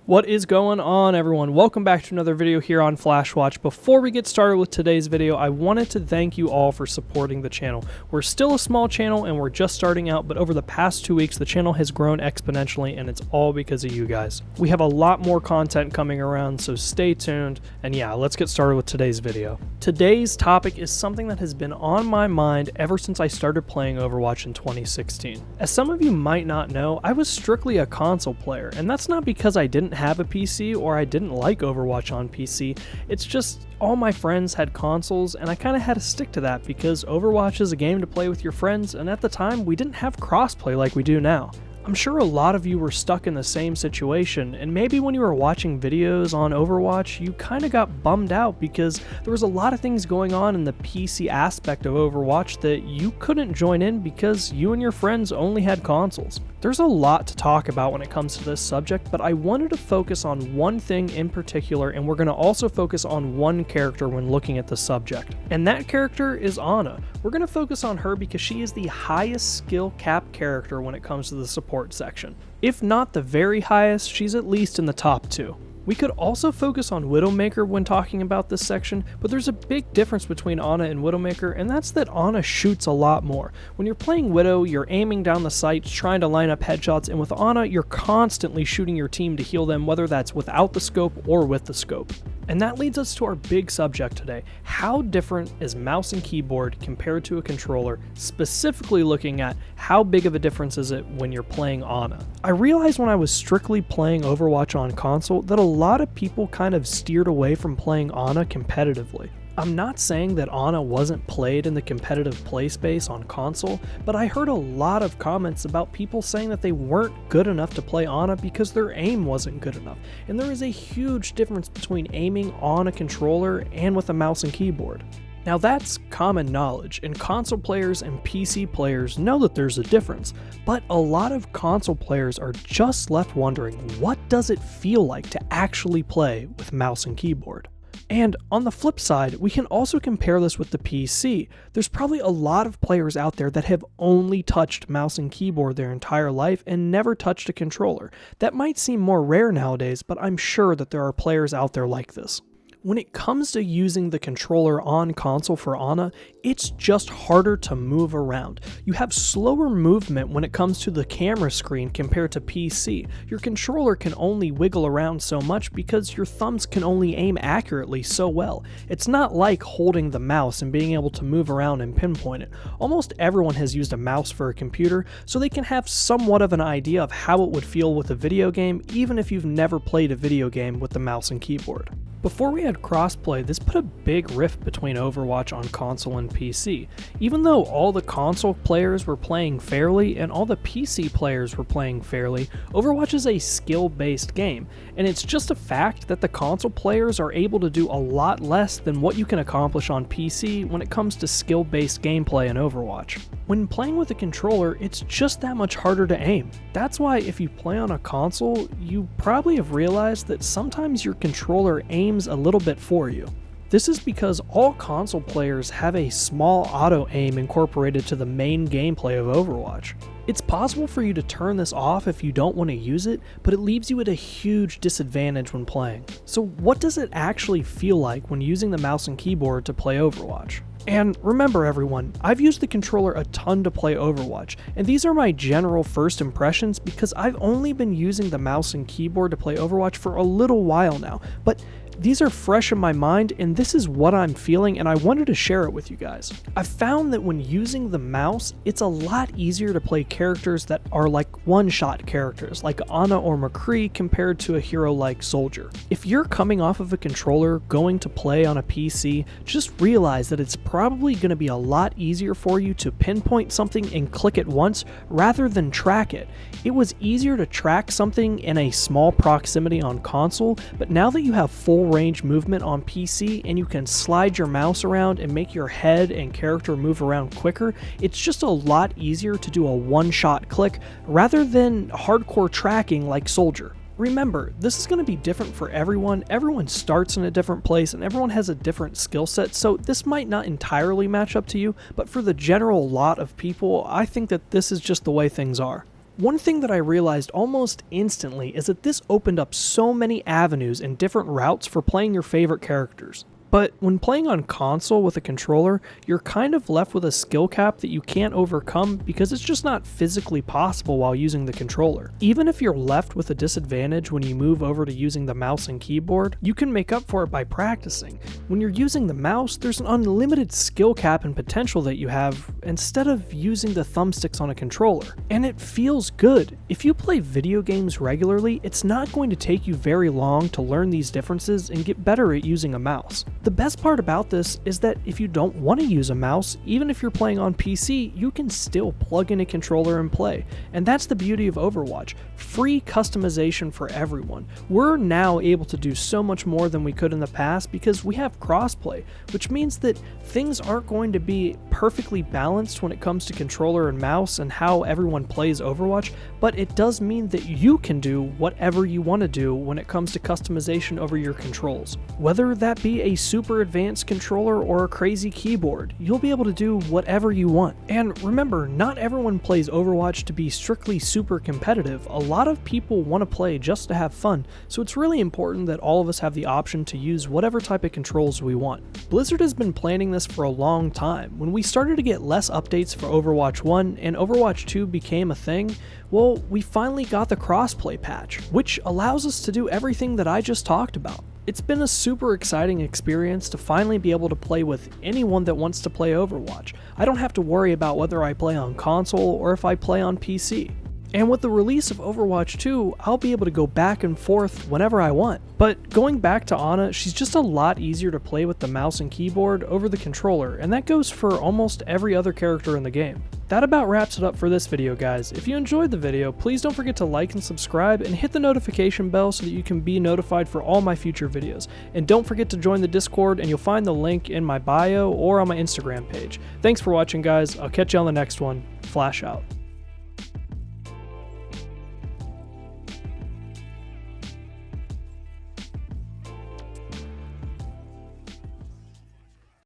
What is going on, everyone? Welcome back to another video here on Flashwatch. Before we get started with today's video, I wanted to thank you all for supporting the channel. We're still a small channel and we're just starting out, but over the past 2 weeks, the channel has grown exponentially and it's all because of you guys. We have a lot more content coming around, so stay tuned. And yeah, let's get started with today's video. Today's topic is something that has been on my mind ever since I started playing Overwatch in 2016. As some of you might not know, I was strictly a console player, and that's not because I didn't have a PC or I didn't like Overwatch on PC. It's just all my friends had consoles and I kind of had to stick to that because Overwatch is a game to play with your friends, and at the time we didn't have crossplay like we do now. I'm sure a lot of you were stuck in the same situation, and maybe when you were watching videos on Overwatch, you kind of got bummed out because there was a lot of things going on in the PC aspect of Overwatch that you couldn't join in because you and your friends only had consoles. There's a lot to talk about when it comes to this subject, but I wanted to focus on one thing in particular, and we're going to also focus on one character when looking at the subject. And that character is Ana. We're going to focus on her because she is the highest skill cap character when it comes to the support section. If not the very highest, she's at least in the top 2. We could also focus on Widowmaker when talking about this section, but there's a big difference between Ana and Widowmaker, and that's that Ana shoots a lot more. When you're playing Widow, you're aiming down the sights, trying to line up headshots, and with Ana, you're constantly shooting your team to heal them, whether that's without the scope or with the scope. And that leads us to our big subject today. How different is mouse and keyboard compared to a controller, specifically looking at how big of a difference is it when you're playing Ana? I realized when I was strictly playing Overwatch on console that a lot of people kind of steered away from playing Ana competitively. I'm not saying that Ana wasn't played in the competitive play space on console, but I heard a lot of comments about people saying that they weren't good enough to play Ana because their aim wasn't good enough. And there is a huge difference between aiming on a controller and with a mouse and keyboard. Now that's common knowledge, and console players and PC players know that there's a difference, but a lot of console players are just left wondering, what does it feel like to actually play with mouse and keyboard? And on the flip side, we can also compare this with the PC. There's probably a lot of players out there that have only touched mouse and keyboard their entire life and never touched a controller. That might seem more rare nowadays, but I'm sure that there are players out there like this. When it comes to using the controller on console for Ana, it's just harder to move around. You have slower movement when it comes to the camera screen compared to PC. Your controller can only wiggle around so much because your thumbs can only aim accurately so well. It's not like holding the mouse and being able to move around and pinpoint it. Almost everyone has used a mouse for a computer, so they can have somewhat of an idea of how it would feel with a video game, even if you've never played a video game with the mouse and keyboard. Before we had crossplay, this put a big rift between Overwatch on console and PC. Even though all the console players were playing fairly and all the PC players were playing fairly, Overwatch is a skill-based game, and it's just a fact that the console players are able to do a lot less than what you can accomplish on PC when it comes to skill-based gameplay in Overwatch. When playing with a controller, it's just that much harder to aim. That's why if you play on a console, you probably have realized that sometimes your controller aims a little bit for you. This is because all console players have a small auto aim incorporated to the main gameplay of Overwatch. It's possible for you to turn this off if you don't want to use it, but it leaves you at a huge disadvantage when playing. So what does it actually feel like when using the mouse and keyboard to play Overwatch? And remember everyone, I've used the controller a ton to play Overwatch, and these are my general first impressions because I've only been using the mouse and keyboard to play Overwatch for a little while now, but these are fresh in my mind and this is what I'm feeling, and I wanted to share it with you guys. I've found that when using the mouse, it's a lot easier to play characters that are like one-shot characters, like Ana or McCree compared to a hero like Soldier. If you're coming off of a controller going to play on a PC, just realize that it's probably going to be a lot easier for you to pinpoint something and click it once rather than track it. It was easier to track something in a small proximity on console, but now that you have full range movement on PC and you can slide your mouse around and make your head and character move around quicker, it's just a lot easier to do a one-shot click rather than hardcore tracking like Soldier. Remember, this is going to be different for everyone. Everyone starts in a different place and everyone has a different skill set, so this might not entirely match up to you, but for the general lot of people, I think that this is just the way things are. One thing that I realized almost instantly is that this opened up so many avenues and different routes for playing your favorite characters. But when playing on console with a controller, you're kind of left with a skill cap that you can't overcome because it's just not physically possible while using the controller. Even if you're left with a disadvantage when you move over to using the mouse and keyboard, you can make up for it by practicing. When you're using the mouse, there's an unlimited skill cap and potential that you have instead of using the thumbsticks on a controller. And it feels good. If you play video games regularly, it's not going to take you very long to learn these differences and get better at using a mouse. The best part about this is that if you don't want to use a mouse, even if you're playing on PC, you can still plug in a controller and play. And that's the beauty of Overwatch. Free customization for everyone. We're now able to do so much more than we could in the past because we have crossplay, which means that things aren't going to be perfectly balanced when it comes to controller and mouse and how everyone plays Overwatch, but it does mean that you can do whatever you want to do when it comes to customization over your controls. Whether that be a super advanced controller or a crazy keyboard, you'll be able to do whatever you want. And remember, not everyone plays Overwatch to be strictly super competitive. A lot of people want to play just to have fun, so it's really important that all of us have the option to use whatever type of controls we want. Blizzard has been planning this for a long time. When we started to get less updates for Overwatch 1 and Overwatch 2 became a thing, well, we finally got the crossplay patch, which allows us to do everything that I just talked about. It's been a super exciting experience to finally be able to play with anyone that wants to play Overwatch. I don't have to worry about whether I play on console or if I play on PC. And with the release of Overwatch 2, I'll be able to go back and forth whenever I want. But going back to Ana, she's just a lot easier to play with the mouse and keyboard over the controller, and that goes for almost every other character in the game. That about wraps it up for this video, guys. If you enjoyed the video, please don't forget to like and subscribe and hit the notification bell so that you can be notified for all my future videos. And don't forget to join the Discord, and you'll find the link in my bio or on my Instagram page. Thanks for watching, guys. I'll catch you on the next one. Flash out.